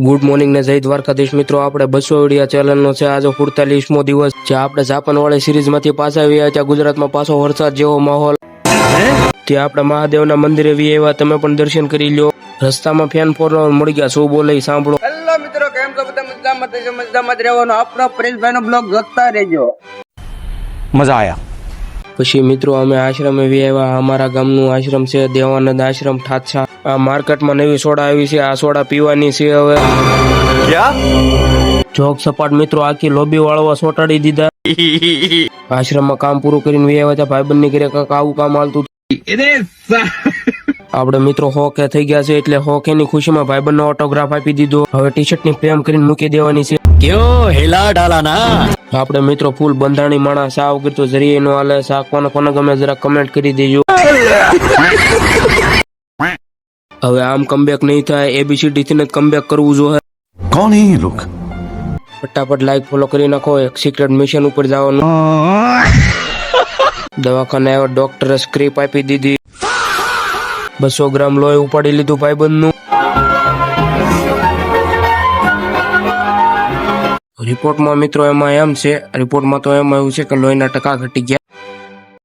Good morning ને જય દ્વારકાધીશ મિત્રો, આપણે 200 વિડિયા ચેનલનો છે આજે 45મો દિવસ છે। આપણે જાપાન વાળી સિરીઝમાંથી પાછા આવ્યા ત્યાં ગુજરાતમાં પાછો વરસાદ જેવો માહોલ ત્યાં આપણે મહાદેવના મંદિરે વી આવ્યા, તમે પણ દર્શન કરી લ્યો। રસ્તામાં ફેન ફોર મળી ગયા, શું બોલે સાંભળો। હેલો મિત્રો, કેમ છો બધા? મજામાં જ રહેવાનો આપણો પ્રિન્સભાઈનો બ્લોગ જોતા રહેજો, મજા આયા। પછી મિત્રો અમે આશ્રમે વી આવ્યા, અમારા ગામનું આશ્રમ છે દેવાનંદ આશ્રમ ઠાઠા। આ માર્કેટમાં નવી સોડા આવી છે, આ સોડા પીવાની છે હવે। જોક સપાટ મિત્રો આખી લોબી વાળવા સોટાડી દીધા। આશ્રમમાં કામ પૂરું કરીને વી આવ્યા, ભાઈબંધ ની ઘરે કાંક આવું કામ હાલતું। આપણે મિત્રો હોકે થઈ ગયા છે એટલે હોકે ની ખુશીમાં ભાઈબંધ નો ઓટોગ્રાફ આપી દીધો। હવે ટી શર્ટ ની પ્રેમ કરીને મૂકી દેવાની છે। क्यों हिला डाला ना। આપણે મિત્રો ફૂલ બંધાણી માણસ, આ વગર તો જરીએ નો હાલે। સા કોને કોને ગમે જરા કમેન્ટ કરી દેજો। હવે આમ કમબેક નહીં થાય, એબીસીડી થી કમબેક કરવું જોઈએ। कौन है ये लोग? ફટાફટ લાઈક ફોલો કરી નાખો, એક સિક્રેટ મિશન ઉપર જવાનું। દવાખાને આવ્યો, ડોક્ટરે સ્ક્રીપ આપી દીધી। 200 ગ્રામ લોહી ઉપાડી લીધું ભાઈબંધ નું। રિપોર્ટમાં મિત્રો એમાં એમ છે, રિપોર્ટમાં તો એમ આવ્યું છે કે લોહીના ટકા ઘટી ગયા।